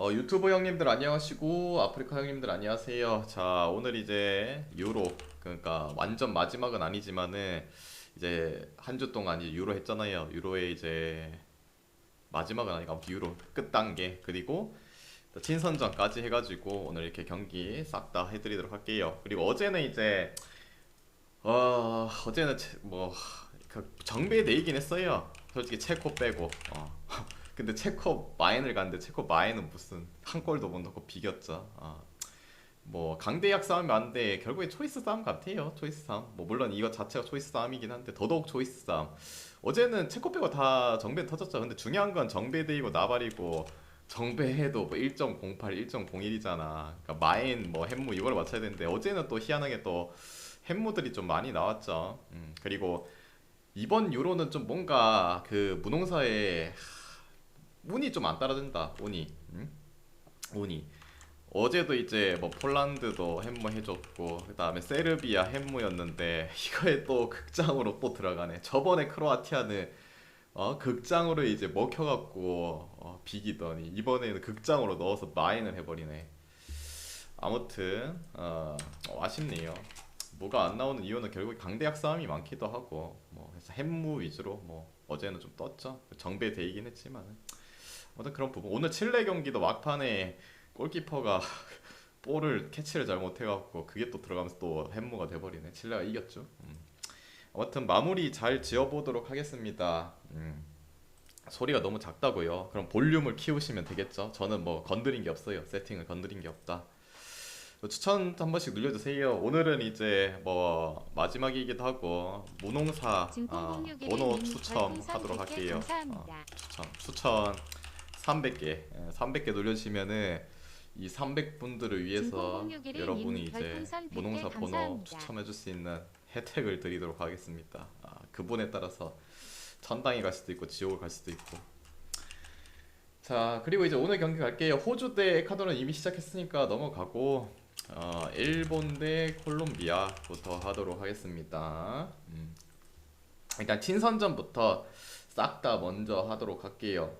유튜브 형님들 안녕하시고 아프리카 형님들 안녕하세요. 자, 오늘 이제 유로, 그러니까 완전 마지막은 아니지만은 이제 한 주 동안 이제 유로 했잖아요. 유로의 이제 마지막은 아니고 아무튼 유로 끝 단계, 그리고 또 친선전까지 해가지고 오늘 이렇게 경기 싹 다 해드리도록 할게요. 그리고 어제는 이제 어제는 정비에 대이긴 했어요. 솔직히 체코 빼고. 근데 체코 마인을 갔는데 체코 마인은 무슨 한 골도 못 넣고 비겼죠. 뭐 강대약 싸움이 많은데 결국에 초이스 싸움 같아요. 초이스 싸움. 뭐 물론 이거 자체가 초이스 싸움이긴 한데 더더욱 초이스 싸움. 어제는 체코 빼고 다 정배 터졌죠. 근데 중요한 건 정배 대이고 나발이고 정배해도 뭐 1.08, 1.01이잖아. 그러니까 마인 뭐 햄무 이걸 맞춰야 되는데 어제는 또 희한하게 또 햄무들이 좀 많이 나왔죠. 그리고 이번 유로는 좀 뭔가 그 무농사에 운이 좀 안 따라준다. 운이. 운이. 어제도 이제 뭐 폴란드도 햄무 해줬고 그다음에 세르비아 햄무였는데 이거에 또 극장으로 또 들어가네. 저번에 크로아티아는 극장으로 이제 먹혀갖고 비기더니 이번에는 극장으로 넣어서 마인을 해버리네. 아무튼 아쉽네요. 뭐가 안 나오는 이유는 결국 강대학 싸움이 많기도 하고 뭐 그래서 햄무 위주로 뭐 어제는 좀 떴죠. 정배 대이긴 했지만 아무튼 그런 부분. 오늘 칠레 경기도 막판에 골키퍼가 볼을 캐치를 잘못해갖고 그게 또 들어가면서 또 햄무가 돼버리네. 칠레가 이겼죠. 아무튼 마무리 잘 지어보도록 하겠습니다. 소리가 너무 작다고요? 그럼 볼륨을 키우시면 되겠죠. 저는 뭐 건드린 게 없어요. 세팅을 건드린 게 없다. 추천 한 번씩 눌러주세요. 오늘은 이제 뭐 마지막이기도 하고 무농사 번호 추첨하도록 할게요. 추천 300개 300개 눌러주시면은 이 300분들을 위해서 여러분이 이제 무농사 번호 추첨해줄 수 있는 혜택을 드리도록 하겠습니다. 그분에 따라서 천당에 갈 수도 있고 지옥을 갈 수도 있고. 자, 그리고 이제 오늘 경기 갈게요. 호주 대 에콰도르는 이미 시작했으니까 넘어가고 일본 대 콜롬비아부터 하도록 하겠습니다. 일단 친선전부터 싹 다 먼저 하도록 할게요.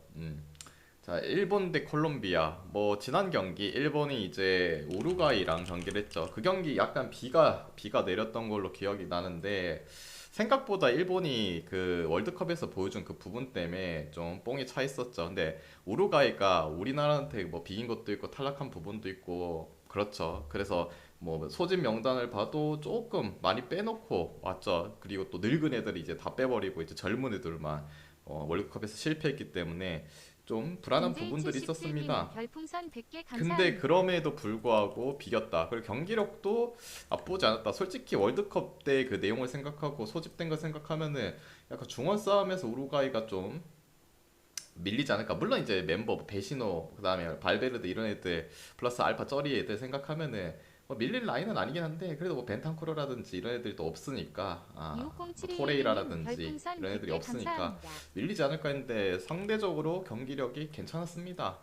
자, 일본 대 콜롬비아. 뭐 지난 경기 일본이 이제 우루과이랑 경기를 했죠. 그 경기 약간 비가 내렸던 걸로 기억이 나는데 생각보다 일본이 그 월드컵에서 보여준 그 부분 때문에 좀 뽕이 차 있었죠. 근데 우루과이가 우리나라한테 뭐 비긴 것도 있고 탈락한 부분도 있고 그렇죠. 그래서 뭐 소집 명단을 봐도 조금 많이 빼놓고 왔죠. 그리고 또 늙은 애들이 이제 다 빼버리고 이제 젊은 애들만 월드컵에서 실패했기 때문에 좀 불안한 부분들이 있었습니다. 별풍선 100개 근데 감사합니다. 그럼에도 불구하고 비겼다. 그리고 경기력도 나쁘지 않았다. 솔직히 월드컵 때 그 내용을 생각하고 소집된 거 생각하면은 약간 중원 싸움에서 우루과이가 좀 밀리지 않을까. 물론 이제 멤버 뭐 베시노 그다음에 발베르데 이런 애들 플러스 알파 쩌리 애들 생각하면은 뭐 밀릴 라인은 아니긴 한데 그래도 뭐 벤탄쿠르라든지 이런 애들도 없으니까 뭐 60721님 토레이라라든지 별풍선 이런 애들이 100개 없으니까 감사합니다. 밀리지 않을까 했는데 상대적으로 경기력이 괜찮았습니다.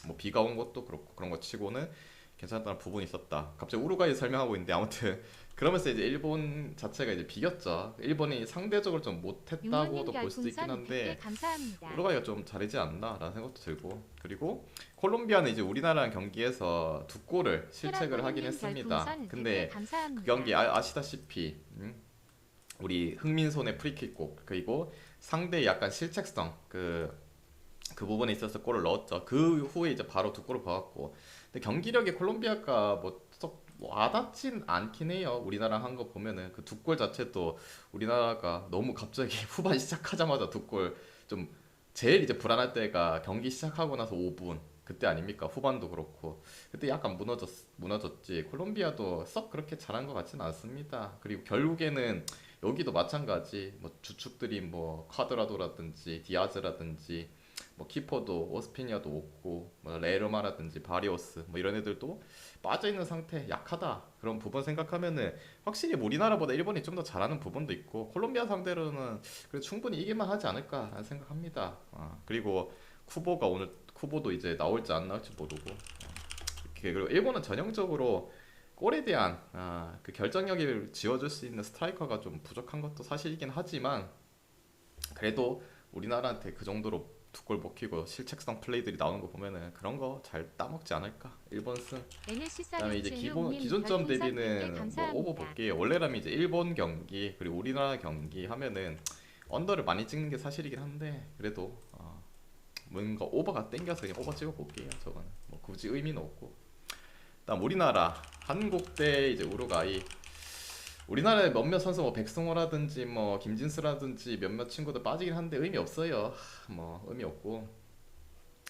뭐 비가 온 것도 그렇고 그런 거 치고는 괜찮다는 부분이 있었다. 갑자기 우루과이 설명하고 있는데 아무튼 그러면서 이제 일본 자체가 이제 비겼죠. 일본이 상대적으로 좀 윤모님 못했다고도 볼 수도 있긴 별풍선 100개 한데 감사합니다. 우루과이가 좀 잘하지 않나라는 생각도 들고 그리고 콜롬비아는 이제 우리나라랑 경기에서 두 골을 실책을 하긴 테라토니님 했습니다. 별풍선 100개 근데 그 감사합니다. 경기 아시다시피 우리 흥민손의 프리킥곡 그리고 상대의 약간 실책성 그 부분에 있어서 골을 넣었죠. 그 후에 이제 바로 두 골을 받았고 근데 경기력이 콜롬비아가 뭐썩 와닿진 않긴 해요. 우리나라랑 한 거 보면은 그 두 골 자체도 우리나라가 너무 갑자기 후반 시작하자마자 두 골 좀 제일 이제 불안할 때가 경기 시작하고 나서 5분 그때 아닙니까? 후반도 그렇고 그때 약간 무너졌지. 콜롬비아도 썩 그렇게 잘한 것 같지는 않습니다. 그리고 결국에는 여기도 마찬가지 뭐 주축들이 뭐 콰드라도라든지 디아즈라든지 뭐 키퍼도 오스피니아도 없고 뭐 레르마라든지 바리오스 뭐 이런 애들도 빠져 있는 상태 약하다 그런 부분 생각하면은 확실히 뭐 우리나라보다 일본이 좀 더 잘하는 부분도 있고 콜롬비아 상대로는 그래 충분히 이길만 하지 않을까라는 생각합니다. 그리고 쿠보도 이제 나올지 안 나올지 모르고 그리고 일본은 전형적으로 골에 대한 그 결정력을 지어줄 수 있는 스트라이커가 좀 부족한 것도 사실이긴 하지만 그래도 우리나라한테 그 정도로 두 골 먹히고 실책성 플레이들이 나오는 거 보면은 그런 거 잘 따먹지 않을까. 일본 승. 그다음에 이제 기존점 대비는 뭐 오버 볼게요. 원래라면 이제 일본 경기 그리고 우리나라 경기 하면은 언더를 많이 찍는 게 사실이긴 한데 그래도 뭔가 오버가 땡겨서 그냥 오버 찍어 볼게요. 저거는 뭐 굳이 의미는 없고. 다음 우리나라 한국 대 이제 우루과이. 우리나라에 몇몇 선수 뭐 백승호라든지 뭐 김진수라든지 몇몇 친구들 빠지긴 한데 의미 없어요. 뭐 의미 없고.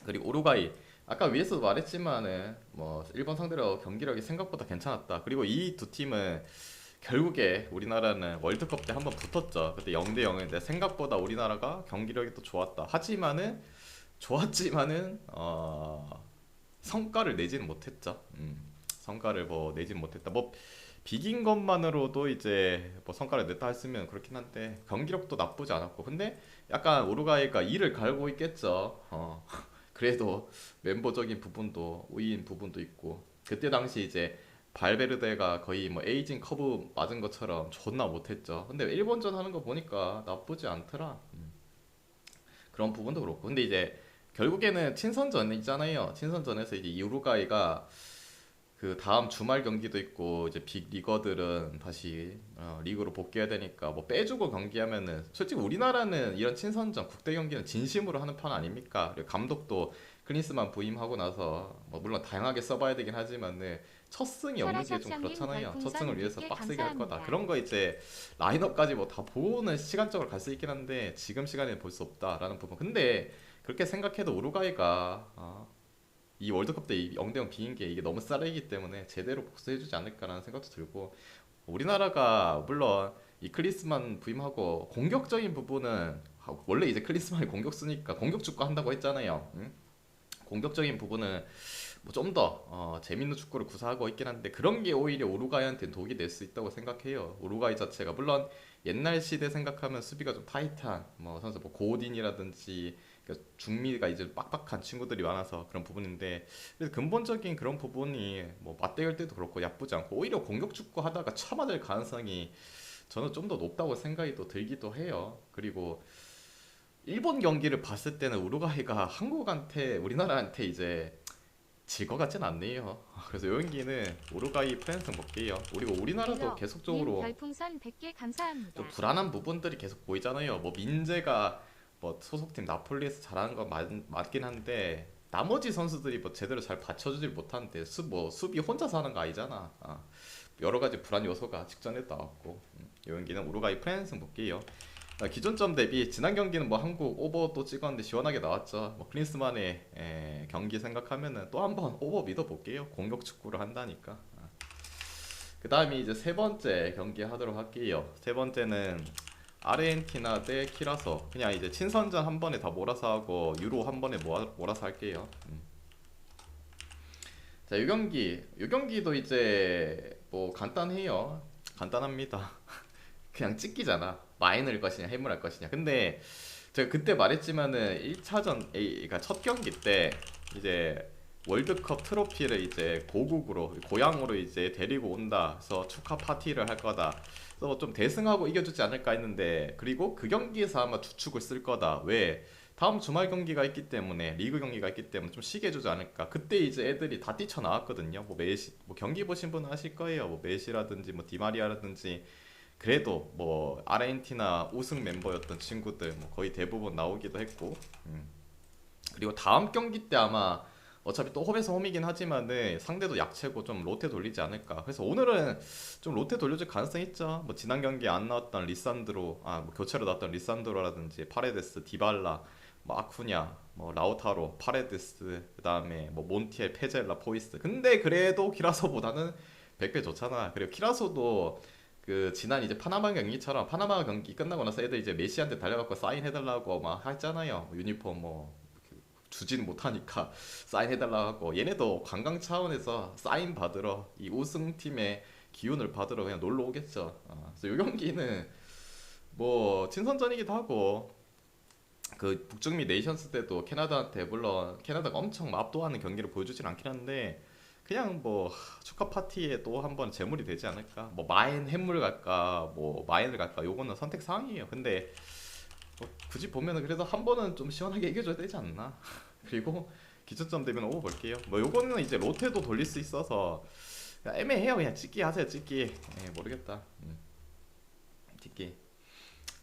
그리고 우루과이 아까 위에서도 말했지만은 뭐 일본 상대로 경기력이 생각보다 괜찮았다. 그리고 이 두 팀은 결국에 우리나라는 월드컵 때 한번 붙었죠. 그때 0대 0인데 생각보다 우리나라가 경기력이 또 좋았다. 하지만은 좋았지만은 성과를 내지는 못했죠. 성과를 뭐 내지는 못했다. 뭐 비긴 것만으로도 이제 뭐 성과를 냈다 했으면 그렇긴 한데 경기력도 나쁘지 않았고 근데 약간 우루과이가 이를 갈고 있겠죠. 그래도 멤버적인 부분도 우위인 부분도 있고 그때 당시 이제 발베르데가 거의 뭐 에이징 커브 맞은 것처럼 존나 못했죠. 근데 일본전 하는 거 보니까 나쁘지 않더라. 그런 부분도 그렇고 근데 이제 결국에는 친선전이잖아요. 친선전에서 이제 우루과이가 그 다음 주말 경기도 있고 이제 빅 리거들은 다시 리그로 복귀해야 되니까 뭐 빼주고 경기하면은 솔직히 우리나라는 이런 친선전 국대 경기는 진심으로 하는 편 아닙니까? 그리고 감독도 클린스만 부임하고 나서 뭐 물론 다양하게 써봐야 되긴 하지만은 첫 승이 없는 게 좀 그렇잖아요. 첫 승을 위해서 빡세게 할 거다. 그런 거 이제 라인업까지 뭐 다 보는 시간적으로 갈 수 있긴 한데 지금 시간에는 볼 수 없다라는 부분. 근데 그렇게 생각해도 우루과이가 이 월드컵 때 0대0 비긴 게 이게 너무 쌀이기 때문에 제대로 복수해주지 않을까라는 생각도 들고 우리나라가 물론 이 클리스만 부임하고 공격적인 부분은 원래 이제 클리스만이 공격수니까 공격 축구 한다고 했잖아요. 응? 공격적인 부분은 뭐 좀 더 재밌는 축구를 구사하고 있긴 한데 그런 게 오히려 우루과이한테 독이 될 수 있다고 생각해요. 우루과이 자체가 물론 옛날 시대 생각하면 수비가 좀 타이트한 뭐 선수 뭐 고딘이라든지 그러니까 중미가 이제 빡빡한 친구들이 많아서 그런 부분인데 그래서 근본적인 그런 부분이 뭐 맞대결 때도 그렇고 나쁘지 않고 오히려 공격 축구 하다가 쳐맞을 가능성이 저는 좀 더 높다고 생각이 또 들기도 해요. 그리고 일본 경기를 봤을 때는 우루과이가 한국한테 우리나라한테 이제 질 것 같진 않네요. 그래서 이 경기는 우루과이 프랜스 볼게요. 그리고 우리나라도 계속적으로 별풍선 100개 감사합니다. 좀 불안한 부분들이 계속 보이잖아요. 뭐 민재가 뭐 소속팀 나폴리에서 잘하는 건 맞긴 한데 나머지 선수들이 뭐 제대로 잘 받쳐주질 못하는데 뭐 수비 혼자서 하는 거 아니잖아. 여러 가지 불안 요소가 직전에 나왔고 이 경기는 우루과이 프랜스 볼게요. 기존점 대비 지난 경기는 뭐 한국 오버 또 찍었는데 시원하게 나왔죠. 뭐 클린스만의 경기 생각하면은 또 한번 오버 믿어볼게요. 공격 축구를 한다니까. 그 다음에 이제 세 번째 경기 하도록 할게요. 세 번째는 아르헨티나 대 키라소. 그냥 이제 친선전 한 번에 다 몰아서 하고 유로 한 번에 몰아서 할게요. 자, 이 경기도 이제 뭐 간단해요. 간단합니다. 그냥 찍기잖아. 마인을 것이냐 해물 할 것이냐. 근데 제가 그때 말했지만은 1차전 그러니까 첫 경기 때 이제 월드컵 트로피를 이제 고국으로 고향으로 이제 데리고 온다. 그래서 축하 파티를 할 거다. 그래서 좀 대승하고 이겨주지 않을까 했는데 그리고 그 경기에서 아마 주축을 쓸 거다. 왜? 다음 주말 경기가 있기 때문에 리그 경기가 있기 때문에 좀 쉬게 해주지 않을까. 그때 이제 애들이 다 뛰쳐나왔거든요. 뭐 메시 뭐 경기 보신 분은 아실 거예요. 뭐 메시라든지 뭐 디마리아라든지 그래도 뭐 아르헨티나 우승 멤버였던 친구들 뭐 거의 대부분 나오기도 했고 그리고 다음 경기 때 아마 어차피 또 홈에서 홈이긴 하지만은 상대도 약체고 좀 로테 돌리지 않을까. 그래서 오늘은 좀 로테 돌려줄 가능성이 있죠. 뭐 지난 경기에 안 나왔던 리산드로 뭐 교체로 나왔던 리산드로라든지 파레데스, 디발라, 뭐 아쿠냐, 뭐 라우타로, 파레데스, 그다음에 뭐 몬티엘, 페젤라, 포이스. 근데 그래도 키라소보다는 100배 좋잖아. 그리고 키라소도 그 지난 이제 파나마 경기처럼 파나마 경기 끝나고 나서 애들 이제 메시한테 달려갖고 사인해달라고 막 했잖아요. 유니폼 뭐 주지는 못하니까 사인해달라고 하고 얘네도 관광 차원에서 사인 받으러 이 우승팀의 기운을 받으러 그냥 놀러 오겠죠. 그래서 이 경기는 뭐 친선전이기도 하고 그 북중미 네이션스 때도 캐나다한테 물론 캐나다가 엄청 압도하는 경기를 보여주진 않긴 한데 그냥 뭐 축하 파티에 또 한번 제물이 되지 않을까. 뭐 마인 해물 갈까 뭐 마인을 갈까 요거는 선택 사항이에요. 근데 뭐 굳이 보면은 그래도 한 번은 좀 시원하게 이겨줘야 되지 않나. 그리고 기준점 대비는 오버 볼게요. 뭐 요거는 이제 로테도 돌릴 수 있어서 그냥 애매해요. 그냥 찍기 하세요. 찍기. 예, 모르겠다. 찍기.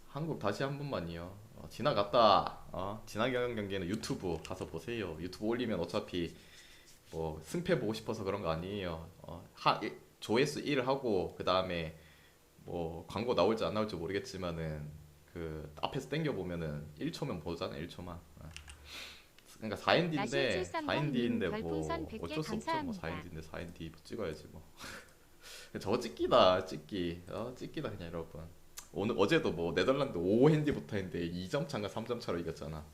한국 다시 한 번만이요. 지나갔다. 지난 경기는 유튜브 가서 보세요. 유튜브 올리면 어차피 뭐 승패 보고 싶어서 그런 거 아니에요. 조회수 1 하고 그 다음에 뭐 광고 나올지 안 나올지 모르겠지만은 그 앞에서 땡겨 보면은 1초면 보잖아. 1초만. 그러니까 4인디인데 4인디인데 뭐 별풍선 100개 어쩔 수 없죠. 뭐 감사합니다. 4인디인데 4인디 찍어야지 뭐. 저거 찍기다. 찍기. 찍기다 그냥 여러분. 오늘 어제도 뭐 네덜란드 5핸디부터 했는데 2점 차인가 3점 차로 이겼잖아.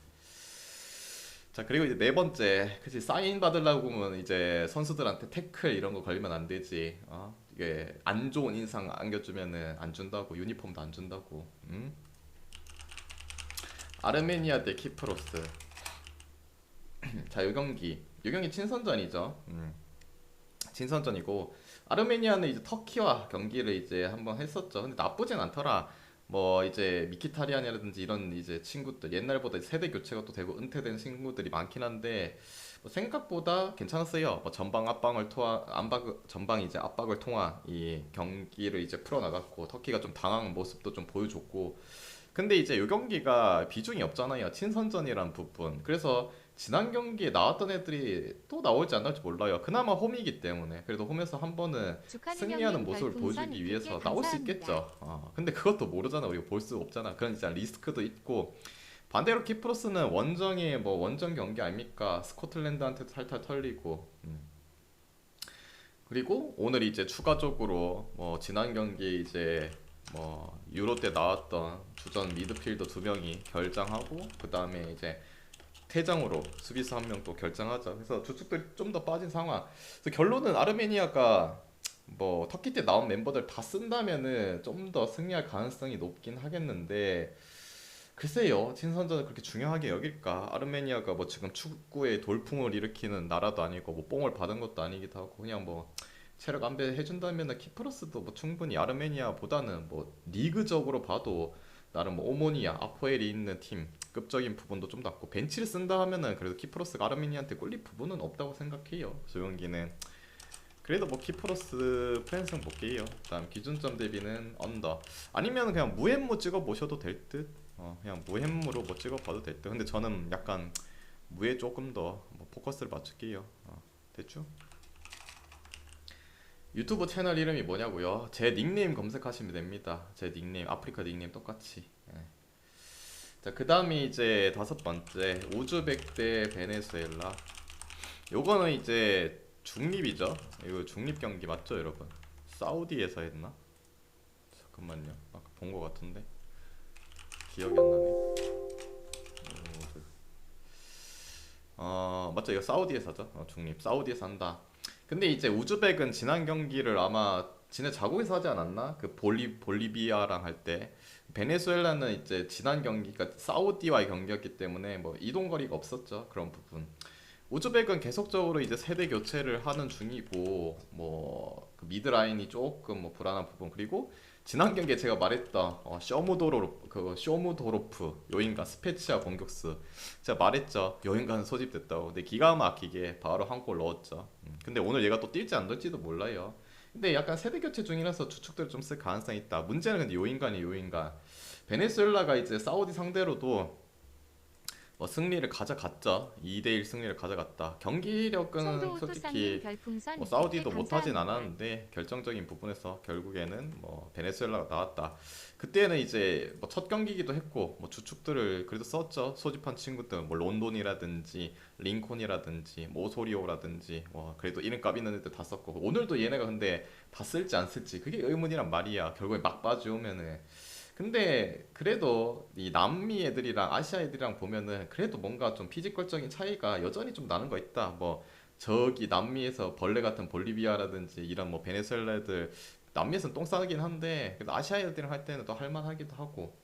자, 그리고 이제 네 번째, 그치, 사인 받으려고 하면 이제 선수들한테 태클 이런 거 걸리면 안 되지. 이게 안 좋은 인상 안겨주면은 안 준다고, 유니폼도 안 준다고. 아르메니아 대 키프로스. 자, 요 경기 친선전이죠. 친선전이고 아르메니아는 이제 터키와 경기를 이제 한번 했었죠. 근데 나쁘진 않더라. 뭐 이제 미키타리안이라든지 이런 이제 친구들 옛날보다 세대 교체가 또 되고 은퇴된 친구들이 많긴 한데 뭐 생각보다 괜찮았어요. 뭐 전방 압박을 통한 전방 이제 압박을 통한 이 경기를 이제 풀어 나갔고 터키가 좀 당황한 모습도 좀 보여줬고 근데 이제 요 경기가 비중이 없잖아요. 친선전이란 부분. 그래서 지난 경기에 나왔던 애들이 또 나올지 안 나올지 몰라요. 그나마 홈이기 때문에. 그래도 홈에서 한 번은 축하는 승리하는 형님 모습을 별풍선 보여주기 100개 위해서 나올 수 감사합니다. 있겠죠. 근데 그것도 모르잖아. 우리가 볼 수 없잖아. 그런 진짜 리스크도 있고. 반대로 키프로스는 원정이 뭐 원정 경기 아닙니까? 스코틀랜드한테 탈탈 털리고. 그리고 오늘 이제 추가적으로 뭐 지난 경기 이제 뭐 유로 때 나왔던 주전 미드필더 두 명이 결장하고 그 다음에 이제 퇴장으로 수비수 한 명 또 결장하죠. 그래서 주축들이 좀 더 빠진 상황. 그래서 결론은 아르메니아가 뭐 터키 때 나온 멤버들 다 쓴다면은 좀 더 승리할 가능성이 높긴 하겠는데 글쎄요. 친선전을 그렇게 중요하게 여길까? 아르메니아가 뭐 지금 축구에 돌풍을 일으키는 나라도 아니고 뭐 뽕을 받은 것도 아니기도 하고 그냥 뭐 체력 안배 해준다면 키프로스도 뭐 충분히 아르메니아보다는 뭐 리그적으로 봐도 나름 뭐 오모니아, 아포엘이 있는 팀 급적인 부분도 좀 낫고 벤치를 쓴다 하면은 그래도 키프로스가 아르메니아한테 꿀릴 부분은 없다고 생각해요. 조용기는 그래도 뭐 키프로스 프랜승 볼게요. 다음 기준점 대비는 언더 아니면 그냥 무햄무 찍어 보셔도 될 듯. 그냥 무햄무로 뭐 찍어 봐도 될 듯. 근데 저는 약간 무에 조금 더뭐 포커스를 맞출게요. 대충. 유튜브 채널 이름이 뭐냐고요? 제 닉네임 검색하시면 됩니다. 제 닉네임 아프리카 닉네임 똑같이. 예. 자, 그 다음이 이제 다섯 번째 우즈벡 대 베네수엘라. 요거는 이제 중립이죠. 이거 중립 경기 맞죠, 여러분? 사우디에서 했나? 잠깐만요. 아까 본 거 같은데 기억이 안 나네. 맞죠? 이거 사우디에서 하죠. 중립 사우디에서 한다. 근데 이제 우즈벡은 지난 경기를 아마 지네 자국에서 하지 않았나? 그 볼리비아랑 할 때. 베네수엘라는 이제 지난 경기가 사우디와의 경기였기 때문에 뭐 이동 거리가 없었죠. 그런 부분. 우즈벡은 계속적으로 이제 세대 교체를 하는 중이고 뭐그 미드라인이 조금 뭐 불안한 부분 그리고 지난 경기에 제가 말했던 쇼무도로프 요인간 스페치아 공격수 제가 말했죠. 요인간 소집됐다고. 근데 기가 막히게 바로 한 골 넣었죠. 근데 오늘 얘가 또 뛸지 안 뛸지도 몰라요. 근데 약간 세대 교체 중이라서 추측들을 좀 쓸 가능성이 있다. 문제는 근데 요인간이 요인간. 베네수엘라가 이제 사우디 상대로도 뭐 승리를 가져갔죠. 2대1 승리를 가져갔다. 경기력은 송도우토상님 솔직히 별풍선 뭐 100개 사우디도 못하진 감사합니다. 않았는데 결정적인 부분에서 결국에는 뭐 베네수엘라가 나왔다. 그때는 이제 뭐 첫 경기기도 했고 뭐 주축들을 그래도 썼죠. 소집한 친구들 뭐 론돈이라든지 링콘이라든지 뭐 오소리오라든지 뭐 그래도 이름값 있는 애들 다 썼고 오늘도 얘네가 근데 다 쓸지 안 쓸지 그게 의문이란 말이야. 결국에 막바지 오면은 근데 그래도 이 남미 애들이랑 아시아 애들이랑 보면은 그래도 뭔가 좀 피지컬적인 차이가 여전히 좀 나는 거 있다. 뭐 저기 남미에서 벌레 같은 볼리비아라든지 이런 뭐 베네수엘라 애들 남미에서는 똥 싸긴 한데 그래도 아시아 애들이랑 할 때는 또 할만하기도 하고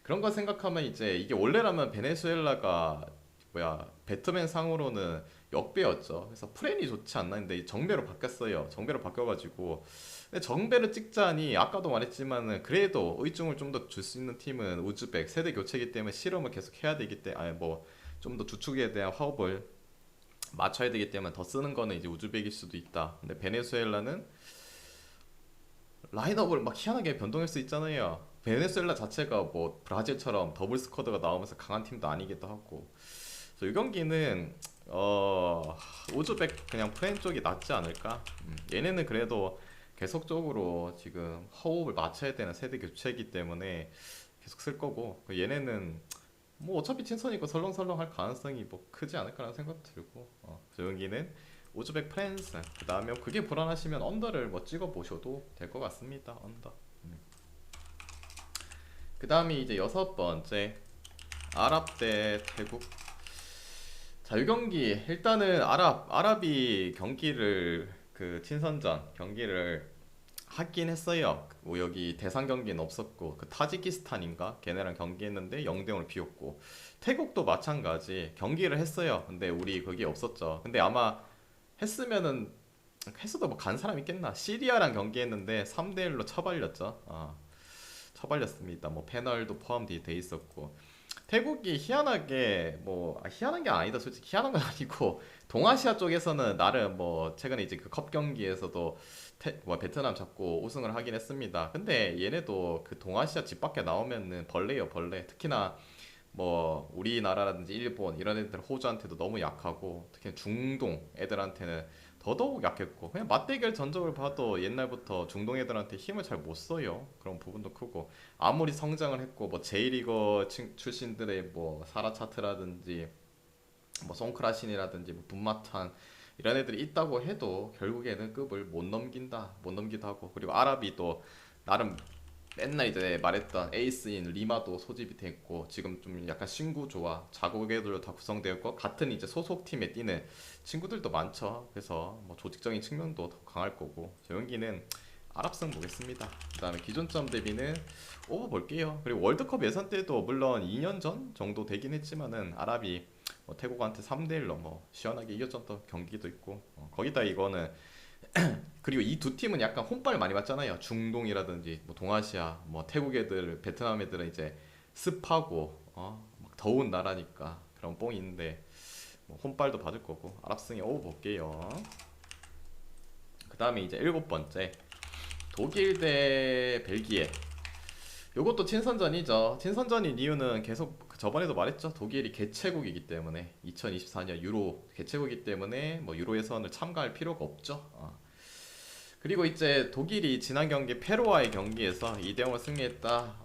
그런 거 생각하면 이제 이게 원래라면 베네수엘라가 뭐야 배트맨 상으로는 역배였죠. 그래서 프렌이 좋지 않나 했는데 이 정배로 바뀌었어요. 정배로 바뀌어가지고 근데 정배를 찍자니 아까도 말했지만은 그래도 의중을 좀 더 줄 수 있는 팀은 우즈벡 세대 교체이기 때문에 실험을 계속 해야 되기 때문에 아니 뭐 좀 더 주축에 대한 화합을 맞춰야 되기 때문에 더 쓰는 거는 이제 우즈벡일 수도 있다. 근데 베네수엘라는 라인업을 막 희한하게 변동할 수 있잖아요. 베네수엘라 자체가 뭐 브라질처럼 더블 스쿼드가 나오면서 강한 팀도 아니기도 하고. 그래서 이 경기는 우즈벡 그냥 프렌 쪽이 낫지 않을까? 얘네는 그래도 계속적으로 지금 호흡을 맞춰야 되는 세대 교체이기 때문에 계속 쓸 거고 얘네는 뭐 어차피 친선이고 설렁설렁 할 가능성이 뭐 크지 않을까라는 생각도 들고 그래서 여기는 우즈벡 프렌스 그 다음에 그게 불안하시면 언더를 뭐 찍어 보셔도 될 것 같습니다. 언더. 그 다음에 이제 여섯 번째 아랍 대 태국. 자, 이 경기 일단은 아랍이 경기를 그 친선전 경기를 하긴 했어요. 뭐 여기 대상 경기는 없었고 그 타지키스탄인가 걔네랑 경기했는데 0대0으로 비웠고 태국도 마찬가지 경기를 했어요. 근데 우리 거기 없었죠. 근데 아마 했으면은 했어도 뭐 간 사람 있겠나? 시리아랑 경기했는데 3대1로 처발렸죠. 처발렸습니다. 뭐 패널도 포함돼 있었고 태국이 희한하게 뭐 희한한 게 아니다. 솔직히 희한한 건 아니고 동아시아 쪽에서는 나름 뭐 최근에 이제 그 컵 경기에서도 뭐 베트남 잡고 우승을 하긴 했습니다. 근데 얘네도 그 동아시아 집 밖에 나오면은 벌레요 벌레. 특히나 뭐 우리나라라든지 일본 이런 애들 호주한테도 너무 약하고 특히 중동 애들한테는 더더욱 약했고 그냥 맞대결 전적을 봐도 옛날부터 중동 애들한테 힘을 잘 못 써요. 그런 부분도 크고 아무리 성장을 했고 뭐 J리거 출신들의 뭐 사라차트라든지 뭐 송크라신이라든지 뭐 분마탄 이런 애들이 있다고 해도 결국에는 급을 못 넘긴다 못 넘기도 하고 그리고 아랍이 또 나름 맨날 이제 말했던 에이스인 리마도 소집이 됐고 지금 좀 약간 신구조와 자고개들로 다 구성되어 있고 같은 이제 소속 팀에 뛰는 친구들도 많죠. 그래서 뭐 조직적인 측면도 더 강할 거고 저 경기는 아랍승 보겠습니다. 그다음에 기존점 대비는 오버 볼게요. 그리고 월드컵 예선 때도 물론 2년 전 정도 되긴 했지만은 아랍이 뭐 태국한테 3대1로 뭐 시원하게 이겼던 경기도 있고 거기다 이거는 그리고 이 두 팀은 약간 혼발 많이 받잖아요. 중동이라든지 뭐 동아시아, 뭐 태국 애들, 베트남 애들은 이제 습하고 막 더운 나라니까 그런 뽕이 있는데 뭐 혼발도 받을 거고 아랍승에 오버 볼게요. 그 다음에 이제 일곱 번째 독일 대 벨기에. 요것도 친선전이죠. 친선전인 이유는 계속 저번에도 말했죠. 독일이 개최국이기 때문에 2024년 유로 개최국이기 때문에 뭐 유로 예선을 참가할 필요가 없죠. 그리고 이제 독일이 지난 경기 페루와의 경기에서 2대0을 승리했다.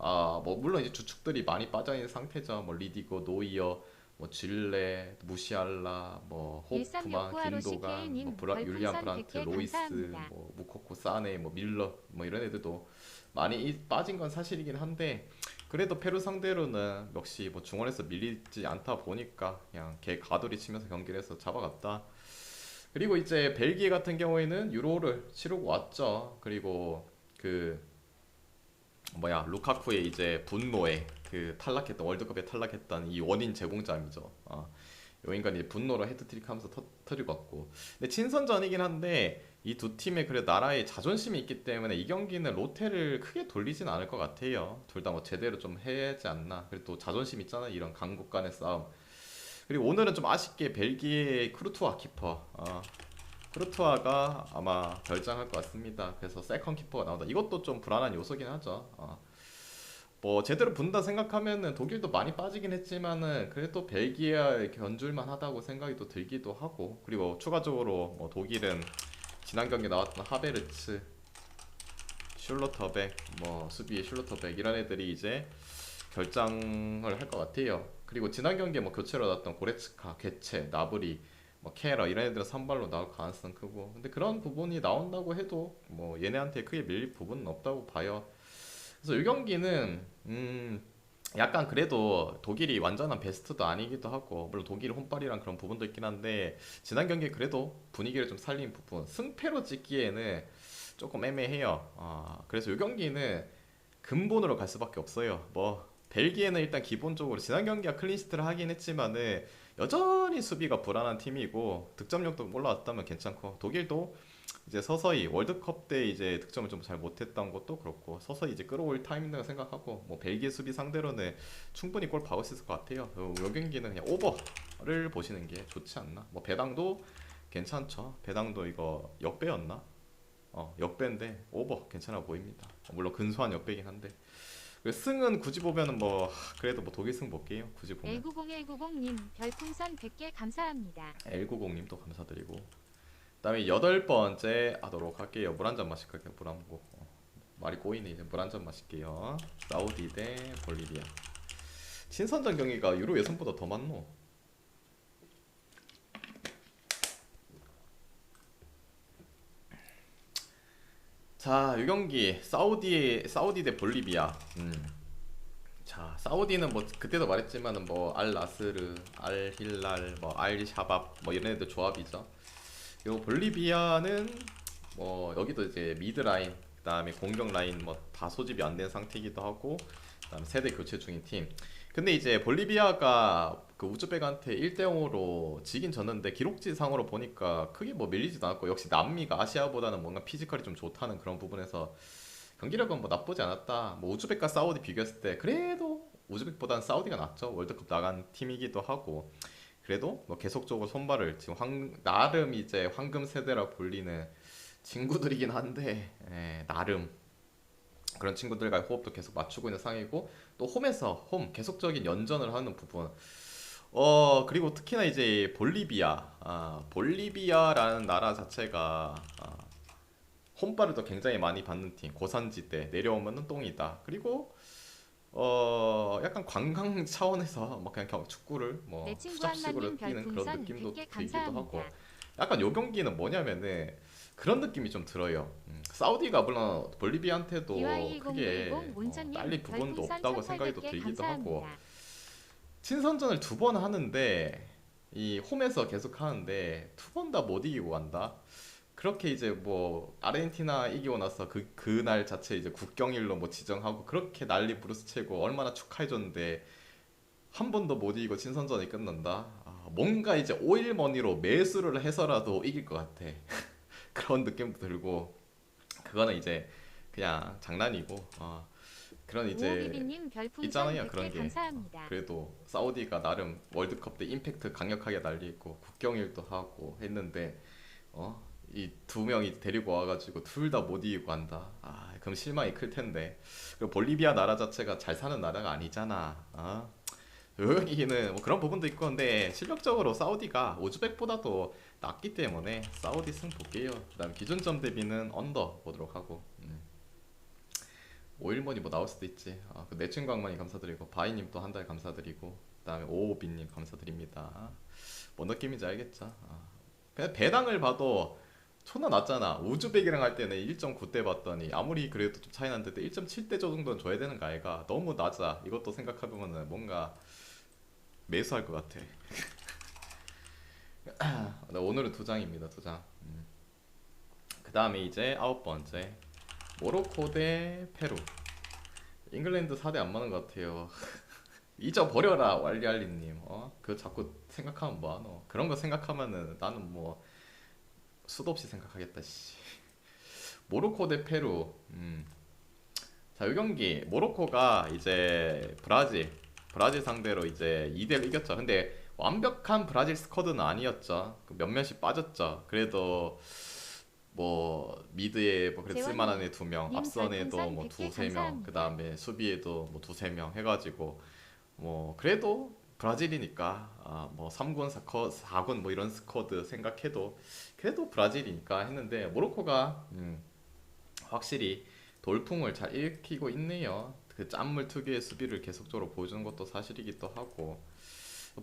뭐 물론 이제 주축들이 많이 빠져 있는 상태죠. 뭐 리디고, 노이어, 뭐 질레, 무시알라, 뭐 호프만, 1369화로 긴도간, 뭐 CK님 율리안 별풍선 프란트, 100개 로이스, 감사합니다. 뭐 무코코, 사네, 뭐 밀러, 뭐 이런 애들도 많이 빠진 건 사실이긴 한데 그래도 페루 상대로는 역시 뭐 중원에서 밀리지 않다 보니까 그냥 개 가돌이 치면서 경기를 해서 잡아갔다. 그리고 이제 벨기에 같은 경우에는 유로를 치르고 왔죠. 그리고 그 뭐야 루카쿠의 이제 분노에 그 탈락했던 월드컵에 탈락했던 이 원인 제공자이죠. 요 인간이 분노로 헤드트릭하면서 터지고 왔고. 근데 친선전이긴 한데 이 두 팀의 그래 나라의 자존심이 있기 때문에 이 경기는 로테를 크게 돌리진 않을 것 같아요. 둘 다 뭐 제대로 좀 해야지 않나. 그리고 또 자존심 있잖아 이런 강국 간의 싸움. 그리고 오늘은 좀 아쉽게 벨기에 크루투아 키퍼 크루투아가 아마 결장할 것 같습니다. 그래서 세컨 키퍼가 나온다. 이것도 좀 불안한 요소긴 하죠. 뭐 제대로 분다 생각하면은 독일도 많이 빠지긴 했지만은 그래도 벨기에 견줄만 하다고 생각이 또 들기도 하고 그리고 추가적으로 뭐 독일은 지난 경기 나왔던 하베르츠, 슐로터백, 뭐 수비의 슐로터백 이런 애들이 이제 결장을 할 것 같아요. 그리고 지난 경기에 뭐 교체로 나왔던 고레츠카, 괴체, 나브리, 뭐 케라 이런 애들은 선발로 나올 가능성 크고 근데 그런 부분이 나온다고 해도 뭐 얘네한테 크게 밀릴 부분은 없다고 봐요. 그래서 이 경기는 약간 그래도 독일이 완전한 베스트도 아니기도 하고 물론 독일 혼발이랑 그런 부분도 있긴 한데 지난 경기에 그래도 분위기를 좀 살린 부분 승패로 찍기에는 조금 애매해요. 그래서 이 경기는 근본으로 갈 수밖에 없어요. 뭐 벨기에는 일단 기본적으로 지난 경기가 클린시트를 하긴 했지만은 여전히 수비가 불안한 팀이고 득점력도 올라왔다면 괜찮고 독일도 이제 서서히 월드컵 때 이제 득점을 좀 잘 못했던 것도 그렇고 서서히 이제 끌어올 타이밍이라고 생각하고 뭐 벨기에 수비 상대로는 충분히 골 박을 수 있을 것 같아요. 요 경기는 그냥 오버를 보시는 게 좋지 않나. 뭐 배당도 괜찮죠. 배당도 이거 역배였나? 역배인데 오버 괜찮아 보입니다. 물론 근소한 역배긴 한데 그 승은 굳이 보면은 뭐 그래도 뭐 독일 승 볼게요. 굳이 보면 L90190님 별풍선 100개 감사합니다. L90님도 감사드리고 그다음에 여덟 번째 하도록 할게요. 물 한 잔 마실게요. 물 한 모금. 말이 꼬이네. 이제 물 한 잔 마실게요. 사우디 대 볼리비아. 친선전 경기가 유로 예선보다 더 많노. 자, 이 경기 사우디 대 볼리비아. 자, 사우디는 뭐 그때도 말했지만은 뭐 알 나스르, 알 힐랄, 뭐 알 샤밥 뭐 이런 애들 조합이죠. 그리고 볼리비아는 뭐 여기도 이제 미드 라인, 그다음에 공격 라인 뭐 다 소집이 안 된 상태이기도 하고, 그다음에 세대 교체 중인 팀. 근데 이제 볼리비아가 그 우즈벡한테 1대 0으로 지긴 졌는데 기록지상으로 보니까 크게 뭐 밀리지도 않았고 역시 남미가 아시아보다는 뭔가 피지컬이 좀 좋다는 그런 부분에서 경기력은 뭐 나쁘지 않았다. 뭐 우즈벡과 사우디 비교했을 때 그래도 우즈벡보다는 사우디가 낫죠. 월드컵 나간 팀이기도 하고. 그래도 뭐 계속적으로 손발을 지금 나름 이제 황금 세대라 불리는 친구들이긴 한데 나름 그런 친구들과 호흡도 계속 맞추고 있는 상황이고 또 홈에서 계속적인 연전을 하는 부분. 그리고 특히나 이제 볼리비아라는 나라 자체가 홈발을 더 굉장히 많이 받는 팀. 고산지 대 내려오면은 똥이다. 그리고 약간 관광 차원에서 뭐 그냥 축구를 뭐 내 친구 수잡식으로 한마님 뛰는 그런 별풍선 느낌도 100개 들기도 하고 감사합니다. 약간 요 경기는 뭐냐면은 그런 느낌이 좀 들어요. 사우디가 물론 볼리비아한테도 크게 DY1010 온천님 딸릴 부분도 별풍선 없다고 생각이 또 1800개 들기도 하고 감사합니다. 친선전을 두 번 하는데 이 홈에서 계속 하는데 두 번 다 못 이기고 간다. 그렇게 이제 뭐 아르헨티나 이기고 나서 그날 자체 이제 국경일로 뭐 지정하고 그렇게 난리 부르스 치고 얼마나 축하해줬는데 한 번도 못 이기고 친선전이 끝난다. 뭔가 이제 5일 머니로 매수를 해서라도 이길 것 같아. 그런 느낌도 들고 그거는 이제 그냥 장난이고 그런 이제 우호비비님 별풍선 있잖아요. 그런 100개 게 감사합니다. 그래도 사우디가 나름 월드컵 때 임팩트 강력하게 날리고 국경일도 하고 했는데 이 두 명이 데리고 와가지고 둘 다 못 이기고 한다. 그럼 실망이 클 텐데. 그리고 볼리비아 나라 자체가 잘 사는 나라가 아니잖아. 여기는 뭐 그런 부분도 있고 근데 실력적으로 사우디가 우즈벡보다도 낫기 때문에 사우디 승 볼게요. 그다음 기준점 대비는 언더 보도록 하고. 5일머니 뭐 나올 수도 있지. 그 내친 광만이 감사드리고 바이님 또 한 달 감사드리고 그다음에 오오비님 감사드립니다. 뭔 느낌인지 알겠죠? 그냥 배당을 봐도 존나 낮잖아. 우즈벡이랑 할 때는 1.9대 봤더니 아무리 그래도 좀 차이 난데 1.7대 정도는 줘야 되는 거 아이가? 너무 낮아. 이것도 생각해보면은 뭔가 매수할 것 같아. 오늘은 두 장입니다. 두 장. 그 다음에 이제 아홉 번째 모로코 대 페루. 잉글랜드 4대 안 맞는 것 같아요. 잊어버려라 왈리알리님. 그거 자꾸 생각하면 뭐하노? 그런 거 생각하면은 나는 뭐 수도 없이 생각하겠다. 씨. 모로코 대 페루. 자, 이 경기 모로코가 이제 브라질 상대로 이제 2대1 이겼죠. 근데 완벽한 브라질 스쿼드는 아니었죠. 몇몇이 빠졌죠. 그래도 뭐 미드에 뭐 그래도 쓸만한 애 2명, 님 앞선에도 별풍선 뭐 100개 두세 명, 그 감사합니다. 다음에 수비에도 뭐 두세 명 해가지고 뭐 그래도 브라질이니까 뭐 3군, 4군 뭐 이런 스쿼드 생각해도 그래도 브라질이니까 했는데 모로코가 확실히 돌풍을 잘 일으키고 있네요. 그 짠물 특유의 수비를 계속적으로 보여주는 것도 사실이기도 하고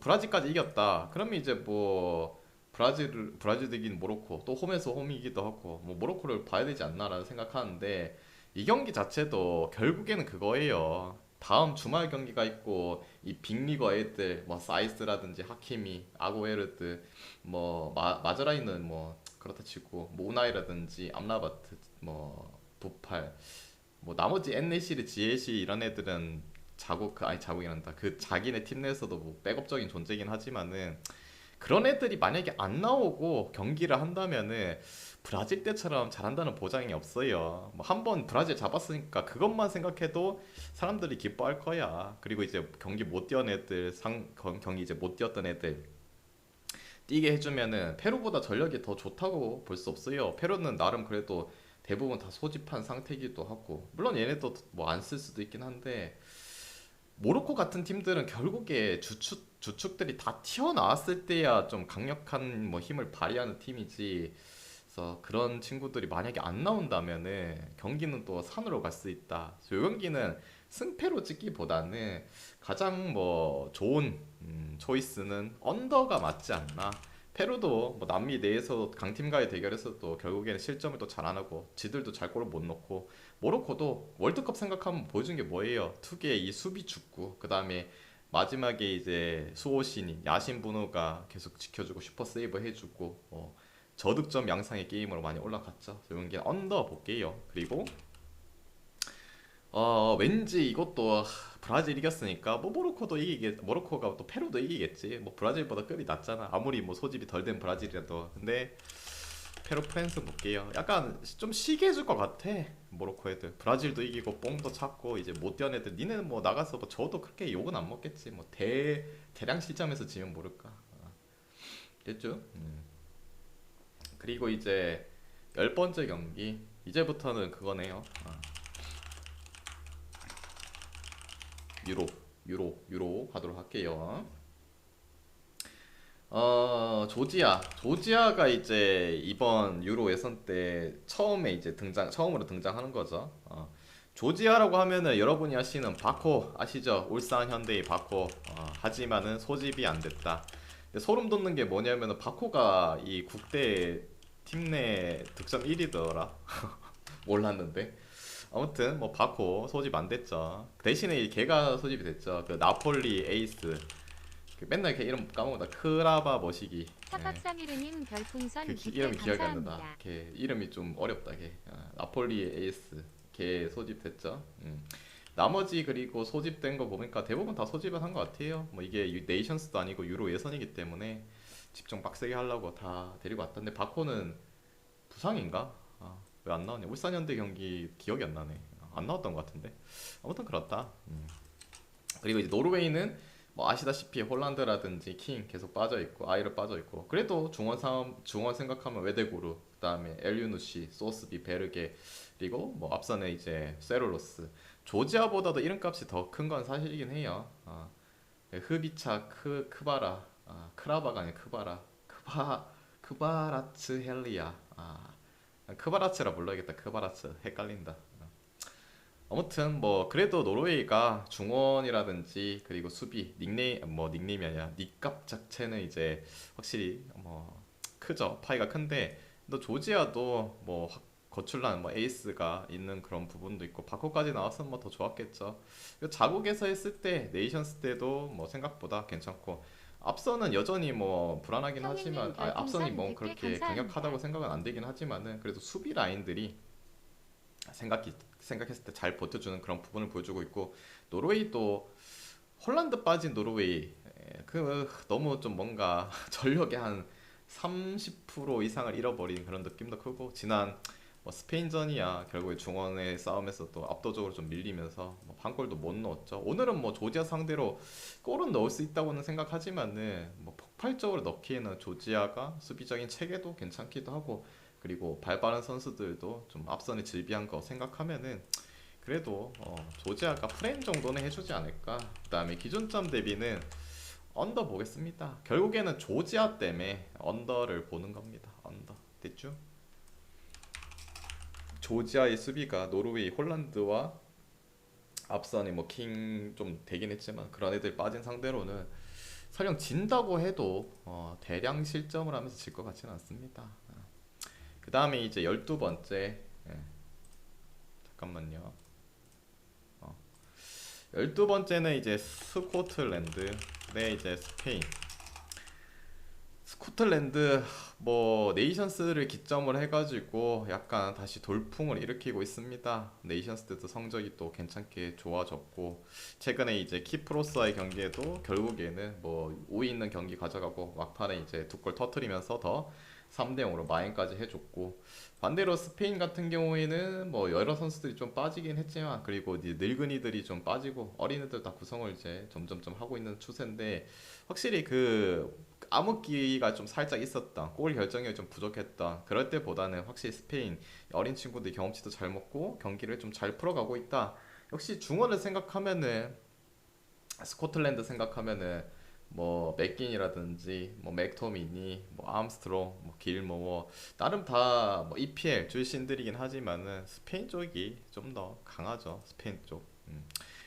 브라질까지 이겼다. 그러면 이제 뭐 브라질 이긴 모로코 또 홈에서 홈이기도 하고 뭐 모로코를 봐야 되지 않나라는 생각하는데 이 경기 자체도 결국에는 그거예요. 다음 주말 경기가 있고 이 빅리거 애들 뭐 사이스라든지 하키미, 아구에르드 뭐 마즈라이는 뭐 그렇다 치고 뭐 우나이라든지 암라바트 뭐 부팔 뭐 나머지 엔네시르, 지에시 이런 애들은 자국이란다. 그 자기네 팀 내에서도 뭐 백업적인 존재긴 하지만은 그런 애들이 만약에 안 나오고 경기를 한다면은 브라질 때처럼 잘한다는 보장이 없어요. 뭐 한 번 브라질 잡았으니까 그것만 생각해도 사람들이 기뻐할 거야. 그리고 이제 경기 못 뛰었던 애들, 경기 이제 못 뛰었던 애들 뛰게 해주면은 페루보다 전력이 더 좋다고 볼 수 없어요. 페루는 나름 그래도 대부분 다 소집한 상태이기도 하고, 물론 얘네도 뭐 안 쓸 수도 있긴 한데, 모로코 같은 팀들은 결국에 주축들이 다 튀어나왔을 때야 좀 강력한 뭐 힘을 발휘하는 팀이지. 그래서 그런 친구들이 만약에 안 나온다면은 경기는 또 산으로 갈 수 있다. 이 경기는 승패로 찍기보다는 가장 뭐 좋은 초이스는 언더가 맞지 않나. 페루도 뭐 남미 내에서 강팀과의 대결에서도 결국에는 실점을 또 잘 안 하고 지들도 잘 골을 못 넣고, 모로코도 월드컵 생각하면 보여준 게 뭐예요? 투기의 이 수비 축구, 그 다음에 마지막에 이제 수호신인 야신분우가 계속 지켜주고 슈퍼 세이브 해주고, 저득점 양상의 게임으로 많이 올라갔죠. 이런 게 언더 볼게요. 그리고 왠지 이것도 브라질 이겼으니까 뭐 모로코가 또 페루도 이기겠지. 뭐 브라질보다 급이 낮잖아. 아무리 뭐 소집이 덜 된 브라질이라도. 근데 페루 프랑스 볼게요. 약간 좀 쉬게 해줄 것 같아. 모로코 애들. 브라질도 이기고 뽕도 찾고 이제 못 뛰는 애들. 니네는 뭐 나가서 뭐 저도 그렇게 욕은 안 먹겠지. 뭐 대량 실점에서 지면 모를까. 됐죠? 그리고 이제 10번째 경기. 이제부터는 그거네요. 유로 하도록 할게요. 조지아가 이제 이번 유로 예선 때 처음으로 등장하는 거죠. 조지아라고 하면은 여러분이 아시는 바코 아시죠? 울산 현대의 바코. 하지만은 소집이 안 됐다. 근데 소름 돋는 게 뭐냐면은 바코가 이 국대 팀 내 득점 1위더라. 몰랐는데. 아무튼 뭐 바코 소집 안 됐죠. 대신에 걔가 소집이 됐죠. 그 나폴리 에이스. 그 맨날 걔 이름 까먹는다. 크라바 머시기. 착각사미르님 별풍선 그 20개 이름이 기억이 안 난다. 감사합니다. 걔 이름이 좀 어렵다. 걔 나폴리의 에이스. 걔 소집됐죠. 나머지 그리고 소집된 거 보니까 대부분 다 소집을 한 것 같아요. 뭐 이게 네이션스도 아니고 유로 예선이기 때문에 집중 빡세게 하려고 다 데리고 왔던데, 바코는 부상인가? 왜 안 나오냐? 울산현대 경기 기억이 안 나네. 안 나왔던 것 같은데. 아무튼 그렇다. 그리고 이제 노르웨이는 뭐 아시다시피 홀란드라든지 킹 계속 빠져 있고 아이르 빠져 있고, 그래도 중원 생각하면 웨데고르, 그다음에 엘유누시, 소스비, 베르게, 그리고 뭐 앞선에 이제 세룰로스. 조지아보다도 이름값이 더 큰 건 사실이긴 해요. 흐비차 크바라, 크라바가 아니라 크바라츠 헬리아. 크바라츠라 불러야겠다. 크바라츠 헷갈린다. 아무튼 뭐 그래도 노르웨이가 중원이라든지 그리고 수비 닉네임이 아니라 닉값 자체는 이제 확실히 뭐 크죠. 파이가 큰데, 또 조지아도 뭐 거출난 뭐 에이스가 있는 그런 부분도 있고, 바코까지 나왔으면 뭐 더 좋았겠죠. 자국에서 했을 때 네이션스 때도 뭐 생각보다 괜찮고, 앞선은 여전히 뭐 불안하긴 성인님 하지만, 앞선이 별풍선 뭐 100개 그렇게 감사합니다. 강력하다고 생각은 안 되긴 하지만은, 그래도 수비 라인들이 생각했을 때 잘 버텨주는 그런 부분을 보여주고 있고, 노르웨이도 홀란드 빠진 노르웨이, 그 너무 좀 뭔가 전력의 한 30% 이상을 잃어버린 그런 느낌도 크고, 지난 뭐 스페인전이야 결국에 중원의 싸움에서 또 압도적으로 좀 밀리면서 뭐한 골도 못 넣었죠. 오늘은 뭐 조지아 상대로 골은 넣을 수 있다고는 생각하지만은 뭐 폭발적으로 넣기에는 조지아가 수비적인 체계도 괜찮기도 하고, 그리고 발 빠른 선수들도 좀 앞선에 질비한 거 생각하면은 그래도 조지아가 프레임 정도는 해주지 않을까. 그다음에 기준점 대비는 언더 보겠습니다. 결국에는 조지아 때문에 언더를 보는 겁니다. 언더 됐죠? 조지아의 수비가 노르웨이, 홀란드와 앞선에 뭐 킹 좀 되긴 했지만 그런 애들 빠진 상대로는 설령 진다고 해도 대량 실점을 하면서 질 것 같지는 않습니다. 그 다음에 이제 12번째. 잠깐만요. 12번째는 이제 스코틀랜드 네 이제 스페인. 스코틀랜드 뭐 네이션스를 기점으로 해가지고 약간 다시 돌풍을 일으키고 있습니다. 네이션스 때도 성적이 또 괜찮게 좋아졌고 최근에 이제 키프로스와의 경기에도 결국에는 뭐 우위 있는 경기 가져가고 막판에 이제 두 골 터트리면서 더 3대 0으로 마인까지 해줬고 반대로 스페인 같은 경우에는 뭐 여러 선수들이 좀 빠지긴 했지만 그리고 이제 늙은이들이 좀 빠지고 어린애들 다 구성을 이제 점점점 하고 있는 추세인데 확실히 그 암흑기가 좀 살짝 있었다. 골 결정력이 좀 부족했다. 그럴 때보다는 확실히 스페인 어린 친구들이 경험치도 잘 먹고 경기를 좀 잘 풀어가고 있다. 역시 중원을 생각하면은 스코틀랜드 생각하면은 뭐 맥긴이라든지 뭐 맥토미니 뭐 암스트롱 뭐 길모어 나름 다 뭐 EPL 출신들이긴 하지만은 스페인 쪽이 좀 더 강하죠. 스페인 쪽.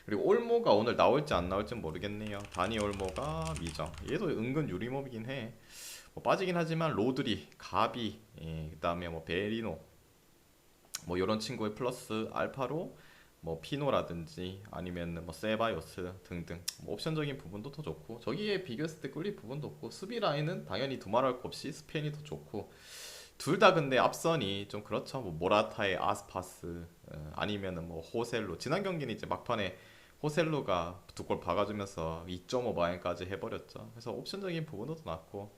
그리고 올모가 오늘 나올지 안 나올지 모르겠네요. 다니 올모가 미정. 얘도 은근 유리몹이긴 해. 뭐 빠지긴 하지만 로드리, 가비, 그다음에 뭐 베리노, 뭐 이런 친구의 플러스 알파로 뭐 피노라든지 아니면 뭐 세바요스 등등 뭐 옵션적인 부분도 더 좋고 저기에 비교했을 때 꿀릴 부분도 없고 수비 라인은 당연히 두말할 것 없이 스페인이 더 좋고 둘 다 근데 앞선이 좀 그렇죠. 뭐 모라타의 아스파스 아니면은 뭐 호셀루 지난 경기는 이제 막판에 호셀루가 두 골 박아주면서 2.5 마인까지 해버렸죠. 그래서 옵션적인 부분도 더 낫고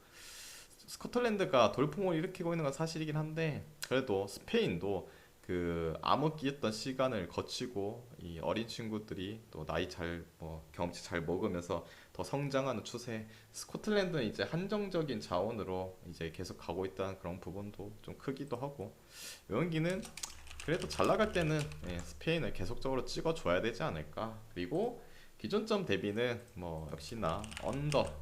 스코틀랜드가 돌풍을 일으키고 있는 건 사실이긴 한데 그래도 스페인도 그 암흑기였던 시간을 거치고 이 어린 친구들이 또 나이 잘 뭐 경험치 잘 먹으면서 더 성장하는 추세. 스코틀랜드는 이제 한정적인 자원으로 이제 계속 가고 있다는 그런 부분도 좀 크기도 하고 여기는 그래도 잘 나갈 때는 스페인을 계속적으로 찍어줘야 되지 않을까. 그리고 기존점 대비는 뭐 역시나 언더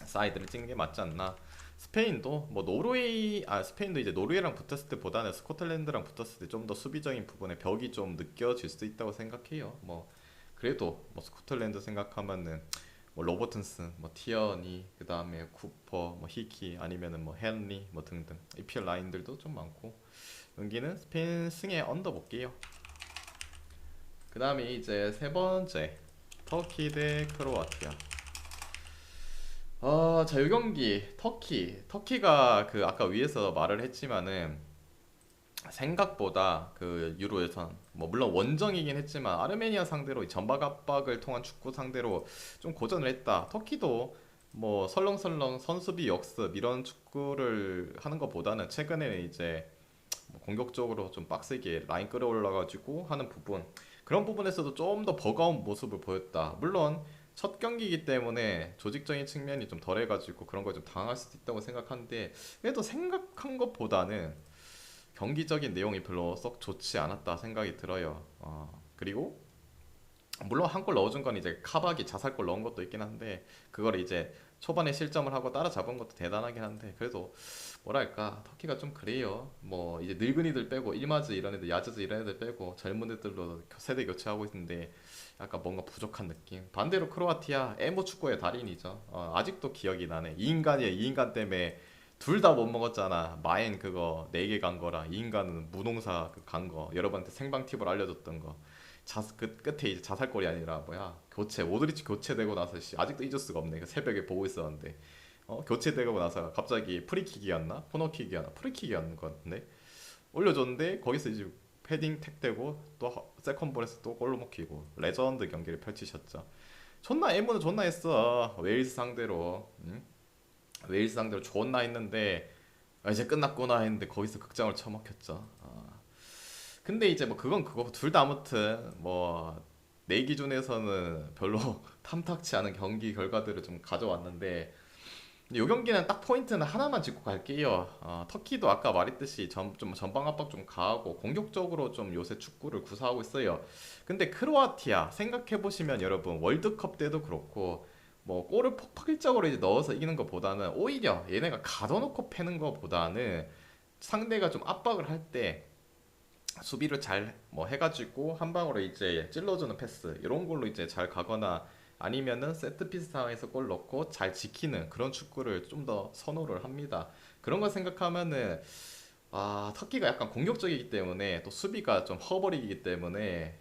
사이드를 찍는 게 맞지 않나. 스페인도 뭐 노르웨이 스페인도 이제 노르웨이랑 붙었을 때보다는 스코틀랜드랑 붙었을 때 좀 더 수비적인 부분에 벽이 좀 느껴질 수 있다고 생각해요. 뭐 그래도 뭐 스코틀랜드 생각하면은 뭐 로버튼슨, 뭐 티어니, 그 다음에 쿠퍼, 뭐 히키 아니면은 뭐 헨리 뭐 등등 EPL 라인들도 좀 많고 여기는 스페인 승에 언더 볼게요. 그 다음에 이제 세 번째 터키 대 크로아티아. 자, 이 경기 터키가 그 아까 위에서 말을 했지만은 생각보다 그 유로 예선 뭐 물론 원정이긴 했지만 아르메니아 상대로 이 전방 압박을 통한 축구 상대로 좀 고전을 했다. 터키도 뭐 설렁설렁 선수비 역습 이런 축구를 하는 것보다는 최근에는 이제 뭐 공격적으로 좀 빡세게 라인 끌어올라가지고 하는 부분 그런 부분에서도 좀 더 버거운 모습을 보였다. 물론 첫 경기이기 때문에 조직적인 측면이 좀 덜해가지고 그런 걸 좀 당할 수도 있다고 생각하는데 그래도 생각한 것보다는 경기적인 내용이 별로 썩 좋지 않았다 생각이 들어요. 그리고 물론 한 골 넣어준 건 이제 카박이 자살골 넣은 것도 있긴 한데 그걸 이제 초반에 실점을 하고 따라잡은 것도 대단하긴 한데 그래도 뭐랄까 터키가 좀 그래요. 뭐 이제 늙은이들 빼고 일마즈 이런 애들 야즈즈 이런 애들 빼고 젊은 애들로 세대 교체하고 있는데 약간 뭔가 부족한 느낌. 반대로 크로아티아 에모 축구의 달인이죠. 아직도 기억이 나네. 이 인간이야. 이 인간 때문에 둘 다 못 먹었잖아. 마엔 그거 4개 간 거랑 이 인간은 무농사 간 거. 여러분한테 생방 팁을 알려줬던 거. 그 끝에 이제 자살골이 아니라 뭐야 교체 모드리치 교체되고 나서 아직도 잊을 수가 없네. 그 새벽에 보고 있었는데 교체되고 나서 갑자기 프리킥이었나 코너킥이었나 프리킥이었는 것 같은데 올려줬는데 거기서 이제 패딩 택되고 또 세컨볼에서 또 골로 먹히고 레전드 경기를 펼치셨죠. 존나 에무는 존나 했어. 웨일스 상대로 웨일스 상대로 존나 했는데 이제 끝났구나 했는데 거기서 극장을 쳐먹혔죠. 근데 이제 뭐 그건 그거 둘 다 아무튼 뭐 내 기준에서는 별로 탐탁치 않은 경기 결과들을 좀 가져왔는데 이 경기는 딱 포인트는 하나만 짚고 갈게요. 터키도 아까 말했듯이 좀 전방 압박 좀 가하고 공격적으로 좀 요새 축구를 구사하고 있어요. 근데 크로아티아 생각해 보시면 여러분 월드컵 때도 그렇고 뭐 골을 폭발적으로 이제 넣어서 이기는 것보다는 오히려 얘네가 가둬놓고 패는 것보다는 상대가 좀 압박을 할때 수비를 잘 뭐 해가지고 한 방으로 이제 찔러주는 패스 이런 걸로 이제 잘 가거나 아니면은 세트피스 상황에서 골 넣고 잘 지키는 그런 축구를 좀 더 선호를 합니다. 그런 거 생각하면은 터키가 약간 공격적이기 때문에 또 수비가 좀 허벌이기 때문에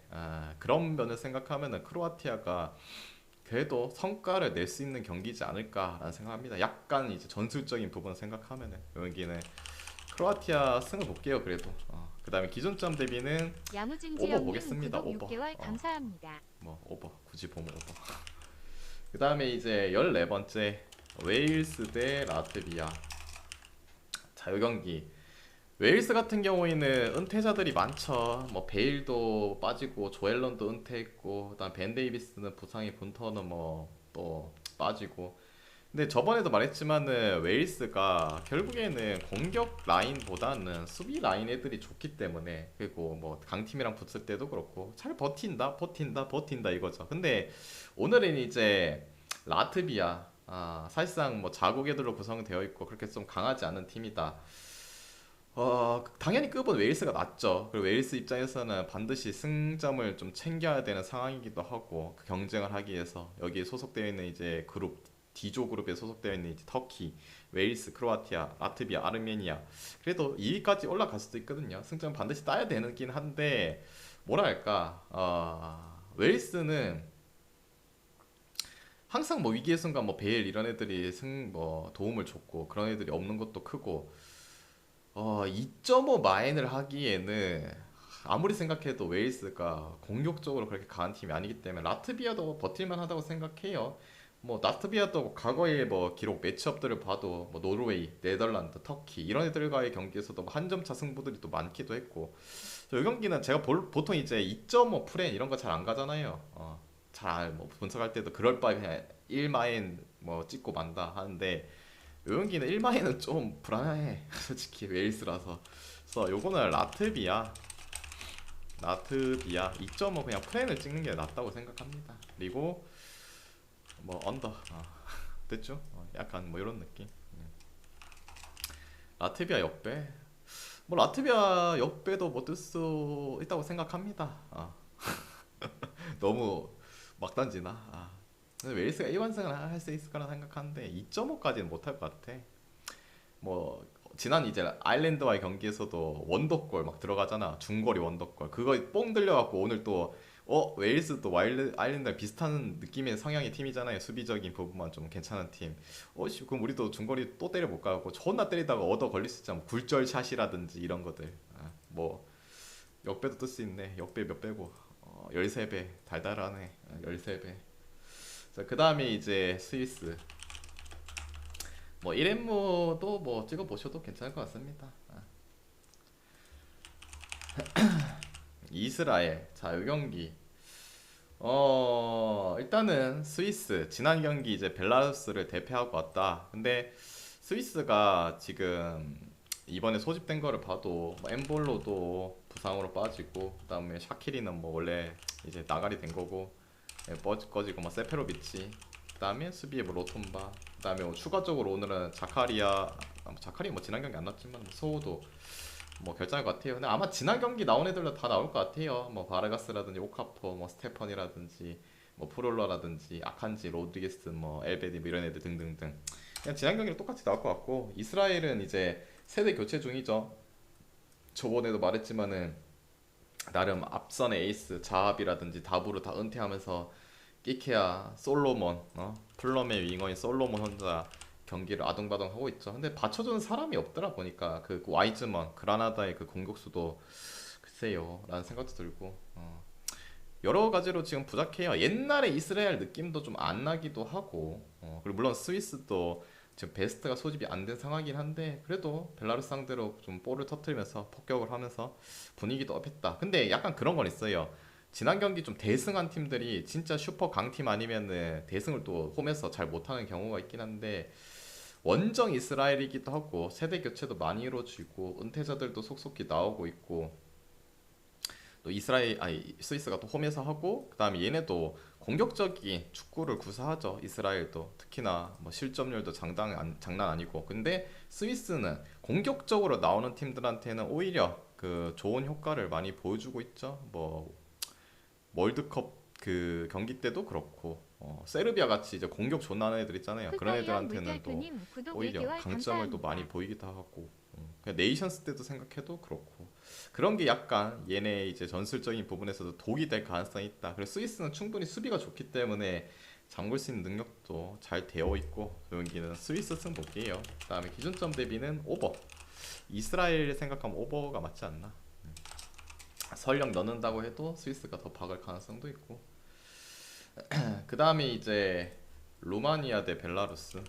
그런 면을 생각하면은 크로아티아가 그래도 성과를 낼 수 있는 경기지 않을까라는 생각합니다. 약간 이제 전술적인 부분 생각하면은 여기는 크로아티아 승을 볼게요. 그래도 그다음에 기존점 대비는 야무진지 오버 형님 보겠습니다. 구독 오버. 6개월 감사합니다. 뭐 오버 굳이 보면 오버. 그다음에 이제 14번째 웨일스 대 라트비아. 자, 이 경기 웨일스 같은 경우에는 은퇴자들이 많죠. 뭐 베일도 빠지고 조엘런도 은퇴했고 그다음 벤 데이비스는 부상이 분터는 뭐 또 빠지고. 근데 저번에도 말했지만은 웨일스가 결국에는 공격 라인보다는 수비 라인 애들이 좋기 때문에, 그리고 뭐 강팀이랑 붙을 때도 그렇고 잘 버틴다 이거죠. 근데 오늘은 이제 라트비아, 사실상 뭐 자국 애들로 구성되어 있고 그렇게 좀 강하지 않은 팀이다. 당연히 급은 웨일스가 낮죠. 그리고 웨일스 입장에서는 반드시 승점을 좀 챙겨야 되는 상황이기도 하고, 그 경쟁을 하기 위해서 여기에 소속되어 있는 이제 그룹 D조 그룹에 소속되어 있는 이제 터키, 웨일스, 크로아티아, 라트비아, 아르메니아, 그래도 2위까지 올라갈 수도 있거든요. 승점 반드시 따야 되긴 한데 뭐랄까, 웨일스는 항상 뭐 위기의 순간 뭐 베일 이런 애들이 뭐 도움을 줬고 그런 애들이 없는 것도 크고, 2.5 마인을 하기에는 아무리 생각해도 웨일스가 공격적으로 그렇게 강한 팀이 아니기 때문에 라트비아도 버틸만 하다고 생각해요. 뭐 라트비아도 과거의 뭐 기록 매치업들을 봐도 뭐 노르웨이, 네덜란드, 터키 이런 애들과의 경기에서도 뭐 한 점 차 승부들이 또 많기도 했고, 이 경기는 제가 보통 이제 2.5 프레임 이런 거 잘 안 가잖아요. 잘 뭐 분석할 때도 그럴 바에 그냥 1마인 뭐 찍고 만다 하는데, 요경기는 1마이는 좀 불안해. 솔직히 웨일스라서. 그래서 요거는 라트비아 2.5 그냥 프레임을 찍는 게 낫다고 생각합니다. 그리고 뭐 언더, 됐죠? 약간 뭐 이런 느낌. 라트비아 역배, 뭐 라트비아 역배도 뭐 뜰 수 있다고 생각합니다. 너무 막 던지나. 근데 웨일스가 1완승을 할 수 있을 거라 생각하는데 2.5까지는 못할 것 같아. 뭐 지난 이제 아일랜드와의 경기에서도 원더골 막 들어가잖아. 중거리 원더골. 그거 뽕 들려갖고 오늘 또 웨일스 또 아일랜드랑 비슷한 느낌의 성향의 팀이잖아요. 수비적인 부분만 좀 괜찮은 팀. 그럼 우리도 중거리 또 때려볼까 하고 존나 때리다가 얻어 걸릴 수 있잖아. 뭐 굴절 샷이라든지 이런 것들. 뭐 역배도 뜰 수 있네. 역배 몇 배고. 13배 달달하네. 13배. 자, 그 다음에 이제 스위스. 뭐 1엠무도 뭐 찍어보셔도 괜찮을 것 같습니다. 이스라엘. 자, 이 경기. 일단은 스위스. 지난 경기 이제 벨라루스를 대패하고 왔다. 근데 스위스가 지금 이번에 소집된 거를 봐도 뭐 엠볼로도 부상으로 빠지고, 그다음에 샤키리는 뭐 원래 이제 나가리 된 거고, 꺼지고 뭐 세페로비치, 그다음에 수비에 뭐 로톰바, 그다음에 뭐 추가적으로 오늘은 자카리아 뭐 지난 경기 안 났지만 뭐 소우도 뭐 결정할 것 같아요. 근데 아마 지난 경기 나온 애들도 다 나올 것 같아요. 뭐 바르가스라든지 오카포, 뭐 스테퍼니라든지 뭐 프롤러라든지 아칸지, 로드리게스, 뭐 엘베디 뭐 이런 애들 등등등. 그냥 지난 경기랑 똑같이 나올 것 같고, 이스라엘은 이제 세대 교체 중이죠. 저번에도 말했지만은 나름 앞선의 에이스 자합이라든지 다부를 다 은퇴하면서 끼케야, 솔로몬, 플럼의 윙어인 솔로몬 혼자 경기를 아둥바둥 하고 있죠. 근데 받쳐주는 사람이 없더라 보니까 그 와이즈먼, 그라나다의 그 공격수도 글쎄요 라는 생각도 들고, 여러 가지로 지금 부족해요. 옛날에 이스라엘 느낌도 좀 안 나기도 하고, 그리고 물론 스위스도 지금 베스트가 소집이 안 된 상황이긴 한데 그래도 벨라루스 상대로 좀 볼을 터트리면서 폭격을 하면서 분위기도 업했다. 근데 약간 그런 건 있어요. 지난 경기 좀 대승한 팀들이 진짜 슈퍼 강팀 아니면은 대승을 또 홈에서 잘 못하는 경우가 있긴 한데, 원정 이스라엘이기도 하고 세대 교체도 많이 이루어지고 은퇴자들도 속속히 나오고 있고, 또 스위스가 또 홈에서 하고, 그다음에 얘네도 공격적인 축구를 구사하죠. 이스라엘도 특히나 뭐 실점률도 장난 아니고. 근데 스위스는 공격적으로 나오는 팀들한테는 오히려 그 좋은 효과를 많이 보여주고 있죠. 뭐 월드컵 그 경기 때도 그렇고, 세르비아 같이 이제 공격 존나 하는 애들 있잖아요. 그런 쿨파이어 애들한테는 또 물결표님 구독 오히려 1개월 강점을 또 감사합니다. 많이 보이기도 하고, 그냥 네이션스 때도 생각해도 그렇고, 그런 게 약간 얘네 이제 전술적인 부분에서도 독이 될 가능성이 있다. 그리고 스위스는 충분히 수비가 좋기 때문에 잠글 수 있는 능력도 잘 되어 있고 그 경기는 스위스 승 볼게요. 그다음에 기준점 대비는 오버. 이스라엘 생각하면 오버가 맞지 않나? 설령 넣는다고 해도 스위스가 더 박을 가능성도 있고. 그 다음에 이제 루마니아 대 벨라루스.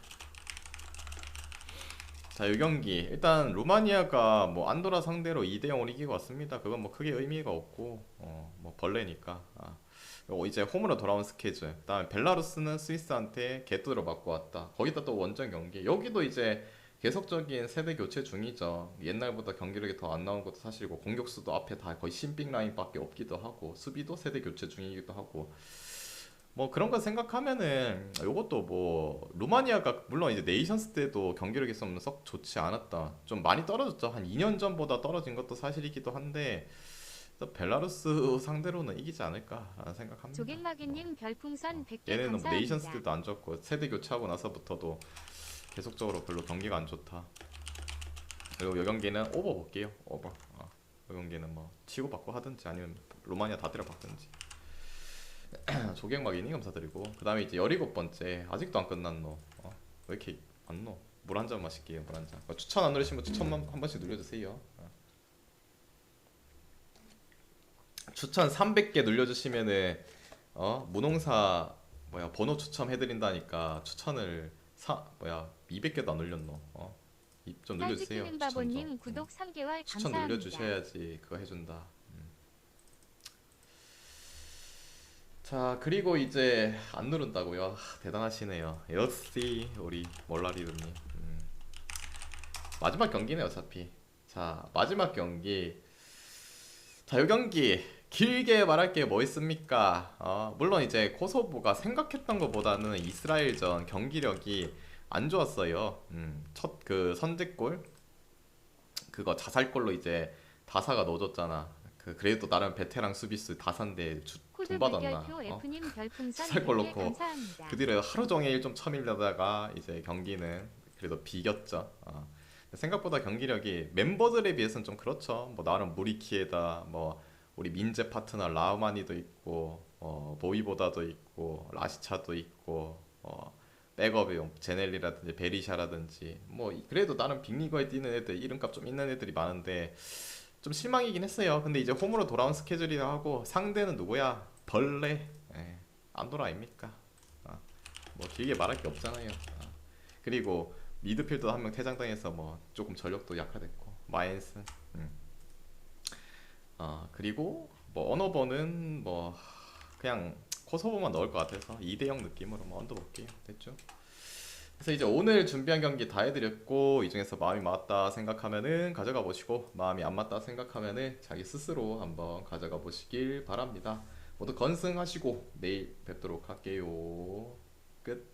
자, 이 경기 일단 루마니아가 뭐 안도라 상대로 2대 0으로 이기고 왔습니다. 그건 뭐 크게 의미가 없고 뭐 벌레니까. 그리고 이제 홈으로 돌아온 스케줄. 그다음에 벨라루스는 스위스한테 개뚜드려 맞고 왔다. 거기다 또 원정 경기. 여기도 이제 계속적인 세대 교체 중이죠. 옛날보다 경기력이 더 안 나온 것도 사실이고 공격수도 앞에 다 거의 신빅 라인밖에 없기도 하고 수비도 세대 교체 중이기도 하고 뭐 그런 거 생각하면은 요것도 뭐 루마니아가 물론 이제 네이션스 때도 경기력이 좀 썩 좋지 않았다. 좀 많이 떨어졌죠. 한 2년 전보다 떨어진 것도 사실이기도 한데 또 벨라루스 상대로는 이기지 않을까 생각합니다. 조길마기님 별풍선 100개 얘네는 뭐 네이션스 감사합니다. 때도 안 좋고 세대 교체하고 나서부터도 계속적으로 별로 경기가 안 좋다. 그리고 이 경기는 오버 볼게요. 오버. 이 경기는 뭐 치고받고 하든지 아니면 로마니아 다 때려박든지. 조경막이니 감사드리고 그 다음에 이제 17번째 아직도 안 끝났노. 왜 이렇게 안 넣어? 물 한 잔 마실게요. 물 한 잔. 추천 안 누르시면 추천만 한 번씩 눌러주세요. 추천 300개 눌러주시면은 무농사 뭐야 번호 추첨해드린다니까 추천을 200개도 안 눌렸노. 좀 눌러주세요. 딸지키는 추천 바보님 좀. 구독 3개월 추천 감사합니다. 눌러주셔야지 그거 해준다. 자 그리고 이제 안 누른다고요. 대단하시네요. 역시 우리 몰라리루님. 마지막 경기네 어차피. 자 마지막 경기. 자 이 경기 길게 말할 게 뭐 있습니까? 물론 이제 코소보가 생각했던 것보다는 이스라엘전 경기력이 안 좋았어요. 첫 그 선제골 그거 자살골로 이제 다사가 넣어줬잖아. 그래도 나름 베테랑 수비수 다사인데 코드 돈 받았나? 물결표 F님 별풍선 자살골 100개 넣고 감사합니다. 그 뒤로 하루 종일 좀 쳐밀려다가 이제 경기는 그래도 비겼죠. 생각보다 경기력이 멤버들에 비해서는 좀 그렇죠. 뭐 나름 무리키에다 뭐 우리 민재 파트너 라우마니도 있고 보이보다도 있고 라시차도 있고 백업에 제넬리라든지 베리샤라든지 뭐 그래도 나름 빅리거에 뛰는 애들 이름값 좀 있는 애들이 많은데 좀 실망이긴 했어요. 근데 이제 홈으로 돌아온 스케줄이라 하고 상대는 누구야? 벌레. 안도라 아닙니까? 뭐 길게 말할 게 없잖아요. 그리고 미드필더 한 명 퇴장당해서 뭐 조금 전력도 약화됐고 마인스. 그리고 뭐 언어버는 뭐 그냥 코소보만 넣을 것 같아서 2대0 느낌으로 뭐 얹어볼게요. 됐죠? 그래서 이제 오늘 준비한 경기 다 해드렸고 이 중에서 마음이 맞다 생각하면은 가져가 보시고 마음이 안 맞다 생각하면은 자기 스스로 한번 가져가 보시길 바랍니다. 모두 건승하시고 내일 뵙도록 할게요. 끝.